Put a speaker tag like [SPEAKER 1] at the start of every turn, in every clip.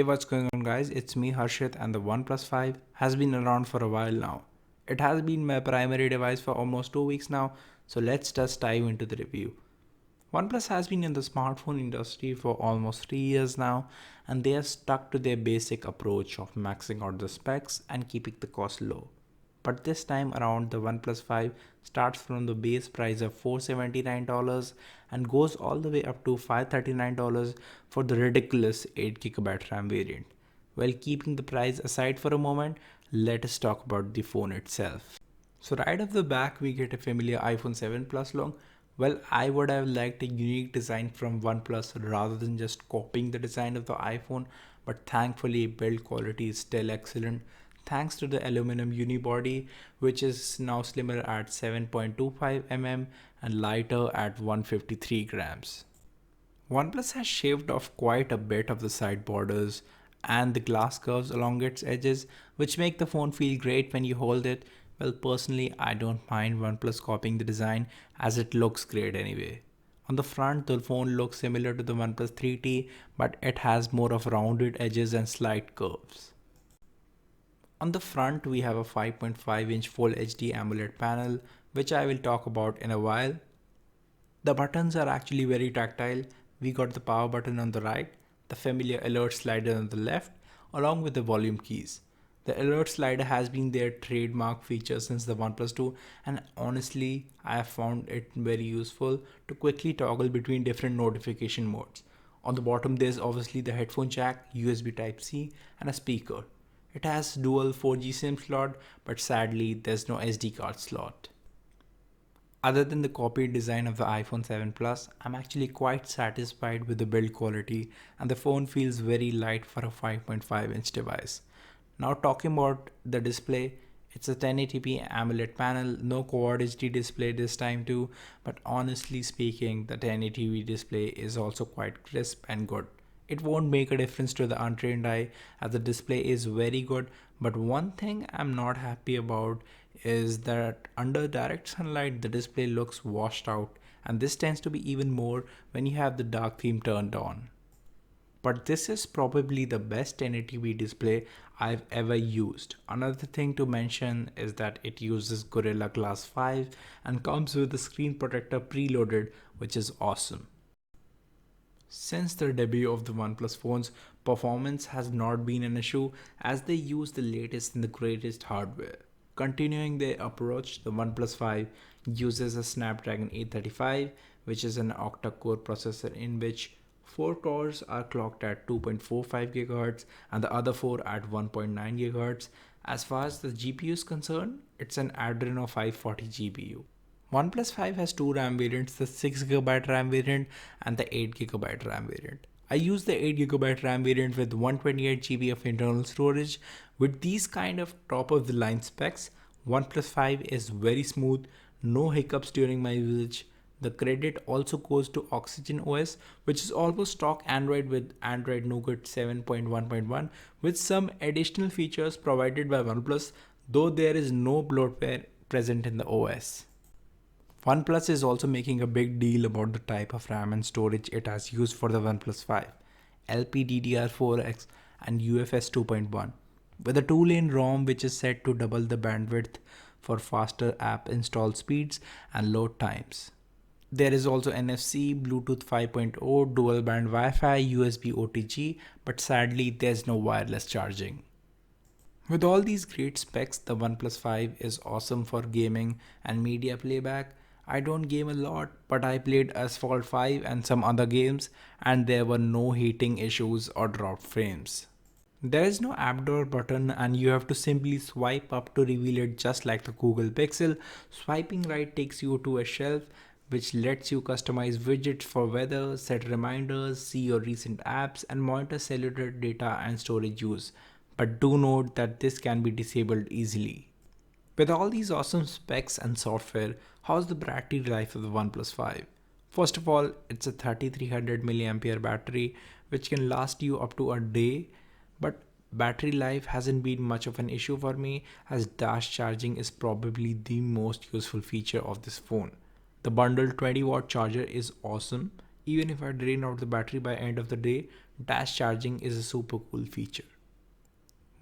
[SPEAKER 1] What's going on guys? It's me Harshit and the OnePlus 5 has been around for a while now. It has been my primary device for almost 2 weeks now, so let's just dive into the review. OnePlus has been in the smartphone industry for almost 3 years now, and they have stuck to their basic approach of maxing out the specs and keeping the cost low. But this time around, the OnePlus 5 starts from the base price of $479 and goes all the way up to $539 for the ridiculous 8GB RAM variant. While keeping the price aside for a moment, let us talk about the phone itself. So right off the back, we get a familiar iPhone 7 Plus look. Well, I would have liked a unique design from OnePlus rather than just copying the design of the iPhone, but thankfully build quality is still excellent thanks to the aluminum unibody, which is now slimmer at 7.25 mm and lighter at 153 grams. OnePlus has shaved off quite a bit of the side borders and the glass curves along its edges, which make the phone feel great when you hold it. Well, personally, I don't mind OnePlus copying the design as it looks great anyway. On the front, the phone looks similar to the OnePlus 3T, but it has more of rounded edges and slight curves. On the front, we have a 5.5-inch Full HD AMOLED panel, which I will talk about in a while. The buttons are actually very tactile. We got the power button on the right, the familiar alert slider on the left, along with the volume keys. The alert slider has been their trademark feature since the OnePlus 2, and honestly, I have found it very useful to quickly toggle between different notification modes. On the bottom, there's obviously the headphone jack, USB Type-C, and a speaker. It has dual 4G SIM slot, but sadly, there's no SD card slot. Other than the copied design of the iPhone 7 Plus, I'm actually quite satisfied with the build quality, and the phone feels very light for a 5.5-inch device. Now talking about the display, it's a 1080p AMOLED panel, no Quad HD display this time too, but honestly speaking, the 1080p display is also quite crisp and good. It won't make a difference to the untrained eye as the display is very good, but one thing I'm not happy about is that under direct sunlight the display looks washed out, and this tends to be even more when you have the dark theme turned on. But this is probably the best 1080p display I've ever used. Another thing to mention is that it uses Gorilla Glass 5 and comes with a screen protector preloaded, which is awesome. Since the debut of the OnePlus phones, performance has not been an issue as they use the latest and the greatest hardware. Continuing their approach, the OnePlus 5 uses a Snapdragon 835, which is an octa-core processor in which 4 cores are clocked at 2.45 GHz and the other 4 at 1.9 GHz. As far as the GPU is concerned, it's an Adreno 540 GPU. OnePlus 5 has two RAM variants, the 6GB RAM variant and the 8GB RAM variant. I use the 8GB RAM variant with 128GB of internal storage. With these kind of top of the line specs, OnePlus 5 is very smooth, no hiccups during my usage. The credit also goes to Oxygen OS, which is almost stock Android with Android Nougat 7.1.1 with some additional features provided by OnePlus, though there is no bloatware present in the OS. OnePlus is also making a big deal about the type of RAM and storage it has used for the OnePlus 5, LPDDR4X and UFS 2.1, with a 2-lane ROM which is set to double the bandwidth for faster app install speeds and load times. There is also NFC, Bluetooth 5.0, dual band Wi-Fi, USB OTG, but sadly there's no wireless charging. With all these great specs, the OnePlus 5 is awesome for gaming and media playback. I don't game a lot, but I played Asphalt 5 and some other games, and there were no heating issues or dropped frames. There is no app door button and you have to simply swipe up to reveal it just like the Google Pixel. Swiping right takes you to a shelf which lets you customize widgets for weather, set reminders, see your recent apps, and monitor cellular data and storage use. But do note that this can be disabled easily. With all these awesome specs and software, how's the battery life of the OnePlus 5? First of all, it's a 3300 mAh battery which can last you up to a day, but battery life hasn't been much of an issue for me as dash charging is probably the most useful feature of this phone. The bundled 20-watt charger is awesome. Even if I drain out the battery by end of the day, Dash charging is a super cool feature.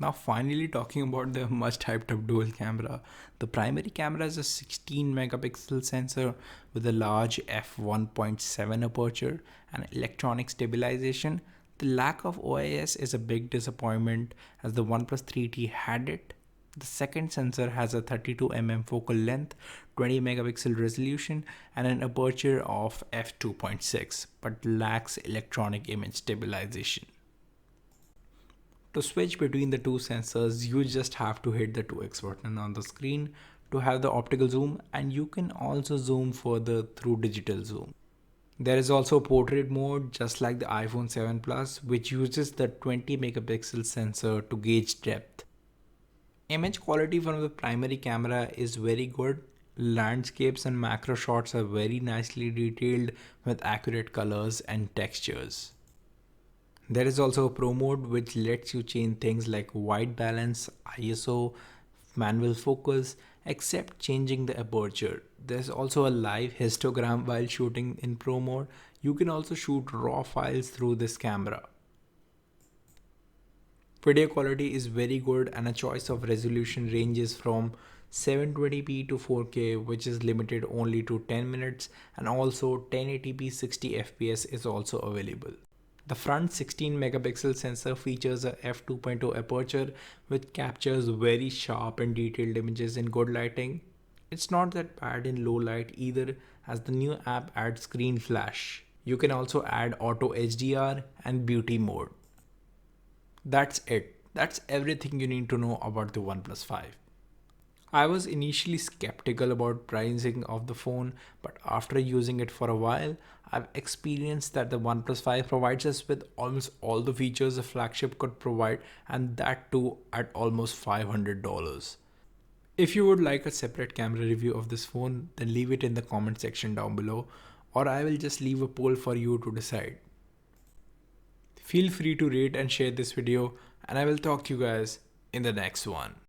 [SPEAKER 1] Now, finally, talking about the much hyped up dual camera. The primary camera is a 16 megapixel sensor with a large f1.7 aperture and electronic stabilization. The lack of OIS is a big disappointment as the OnePlus 3T had it. The second sensor has a 32 focal length, 20 megapixel resolution, and an aperture of f2.6, but lacks electronic image stabilization. To switch between the two sensors, you just have to hit the 2x button on the screen to have the optical zoom, and you can also zoom further through digital zoom. There is also portrait mode just like the iPhone 7 Plus, which uses the 20 megapixel sensor to gauge depth. Image quality from the primary camera is very good. Landscapes and macro shots are very nicely detailed with accurate colors and textures. There is also a pro mode which lets you change things like white balance, ISO, manual focus, except changing the aperture. There's also a live histogram while shooting in pro mode. You can also shoot raw files through this camera. Video quality is very good and a choice of resolution ranges from 720p to 4K, which is limited only to 10 minutes, and also 1080p 60 fps is also available. The front 16 megapixel sensor features a f2.0 aperture which captures very sharp and detailed images in good lighting. It's not that bad in low light either, as the new app adds screen flash. You can also add auto HDR and beauty mode. That's it. That's everything you need to know about the OnePlus 5. I was initially skeptical about pricing of the phone, but after using it for a while, I've experienced that the OnePlus 5 provides us with almost all the features a flagship could provide, and that too at almost $500. If you would like a separate camera review of this phone, then leave it in the comment section down below, or I will just leave a poll for you to decide. Feel free to rate and share this video, and I will talk to you guys in the next one.